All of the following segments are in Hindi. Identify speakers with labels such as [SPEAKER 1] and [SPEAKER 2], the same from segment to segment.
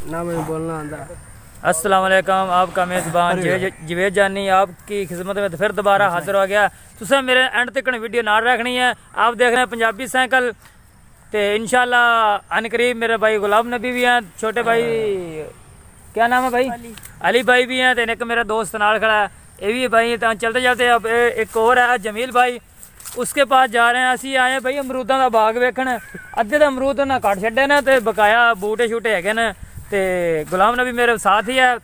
[SPEAKER 1] ना मैं बोलना आंदा।
[SPEAKER 2] अस्सलाम वालेकुम, आपका मेज़बान जवेद जानी आपकी खिदमत में फिर दोबारा हाजिर हो गया। तुसें मेरे एंड तक वीडियो ना रखनी है। आप देख रहे हैं पंजाबी साइकिल तो इंशाल्लाह अनकरीब मेरे भाई गुलाम नबी भी हैं, छोटे भाई क्या नाम है भाई अली भाई भी हैं, तो एक मेरा दोस्त नाल खड़ा है ये भी भाई। तो चलते चलते अब एक और है जमील भाई, उसके पास जा रहे हैं। असी आए भाई अमरूदा का बाग वेखण, अद्धे तो अमरूद उन्हें कट छड्डे ने ते बकाया बूटे शूटे है ने। ते गुलाम नबी मेरे साथ ही है।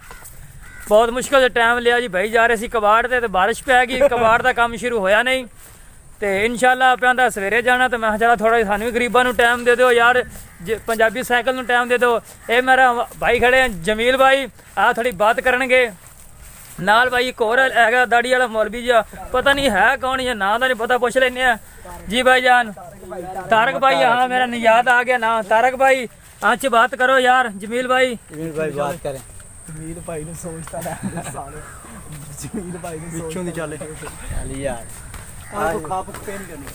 [SPEAKER 2] बहुत मुश्किल से टाइम लिया जी भाई, जा रहे सी कबाड़ ते बारिश पै गई, कबाड़ का काम शुरू होया नहीं। तो इंशाल्लाह आपदा सवेरे जाना, तो मैं चला थोड़ा सानू भी गरीबों को टाइम दे दो यार, पंजाबी साइकिल में टाइम दे दो। ये मेरा भाई खड़े हैं जमील भाई, आ थोड़ी बात करनगे नाल। भाई एक और है दाड़ी वाला मौलवी जी, पता नहीं है कौन है, ना नहीं पता, पूछ लेने जी भाई जान। तारक भाई, हाँ मेरा याद आ गया ना, तारक भाई आज बात करो यार। जमील भाई
[SPEAKER 1] बात करें। जमील भाई ने सोचता है जमील भाई ने बिच्छों दी चले चल यार आपको खाप पे नहीं करनी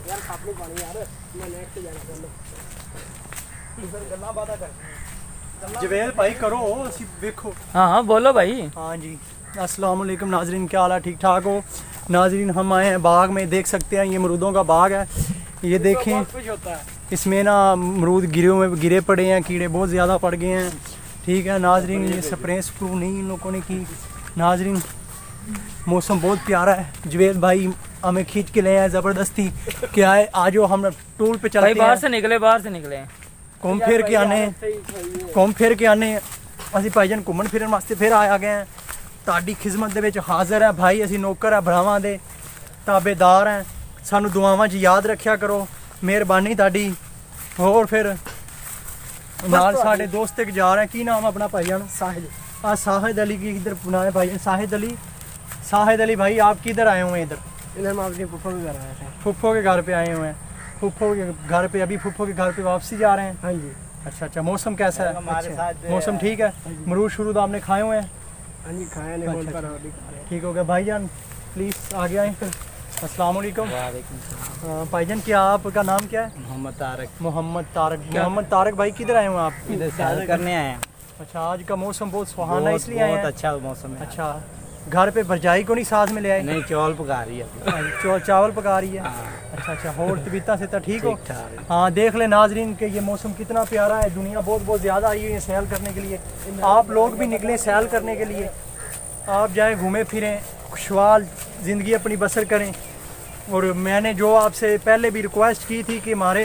[SPEAKER 1] यार, खाप नहीं पानी यार, मैं नेक्स्ट पे जाना चलो दूसरी गल्ला बात कर जवेद भाई करो सी देखो।
[SPEAKER 2] हाँ बोलो भाई।
[SPEAKER 1] हाँ जी, अस्सलाम वालेकुम नाजरीन, क्या हाल है, ठीक ठाक हो नाजरीन? हम आए हैं बाग में, देख सकते हैं ये अमरूदों का बाग है। ये देखें इसमें ना अमरूद गिरे पड़े हैं, कीड़े बहुत ज़्यादा पड़ गए हैं। ठीक है नाजरीन, ये स्प्रे स्प्रू नहीं इन लोगों ने की। नाजरीन मौसम बहुत प्यारा है, जवेद भाई हमें खींच के ले आए ज़बरदस्ती। क्या है आज हम टूल पे चलते हैं,
[SPEAKER 2] बाहर से निकले
[SPEAKER 1] घूम फिर के आने असी भाईजान घूमन फिरन वास्ते फिर आ गए हैं। ताड़ी खिदमत दे विच हाजिर है भाई, असी नौकर है भरावां दे, ताबेदार हैं। सानू दुआवां च याद रखिया करो, मेहरबानी ताड़ी। और फिर नाल साडे दोस्त तक जा रहे हैं, की नाम अपना भाईजान? साहिद। साहिद अली की इधर नाम है भाईजान, साहिद अली भाई आप किधर आए हुए हैं? इधर हम अपने फुफ्फो के घर आए थे। फुफ्फो के घर पे आए हुए हैं, फुफ्फो के घर पे, अभी फुफ्फो के घर पे वापसी जा रहे हैं। हाँ जी। अच्छा, मौसम कैसा है? अच्छा, मौसम ठीक है। अमरूद शुरू तो आपने खाए हुए हैं? हाँ जी खाए नहीं। ठीक हो गया भाईजान, प्लीज़ आगे आए फिर। अस्सलाम वालेकुम। भाईजान क्या आपका नाम क्या है? मोहम्मद तारक भाई किधर आए हुए आप?
[SPEAKER 3] इधर सैर करने आए हैं।
[SPEAKER 1] अच्छा, आज का मौसम बहुत सुहाना इसलिए आए हैं?
[SPEAKER 3] बहुत अच्छा मौसम है।
[SPEAKER 1] अच्छा, घर पे भरजाई को नहीं साथ में ले आए?
[SPEAKER 3] नहीं, चावल पका रही है।
[SPEAKER 1] चावल पका रही है। अच्छा, और तबीयत से तो ठीक हो? हाँ, देख ले नाजरीन के ये मौसम कितना प्यारा है। दुनिया बहुत ज़्यादा आई है सैर करने के लिए। आप लोग भी निकलें सैर करने के लिए, आप जाएँ घूमें फिरें, खुशहाल ज़िंदगी अपनी बसर करें। और मैंने जो आपसे पहले भी रिक्वेस्ट की थी कि हमारे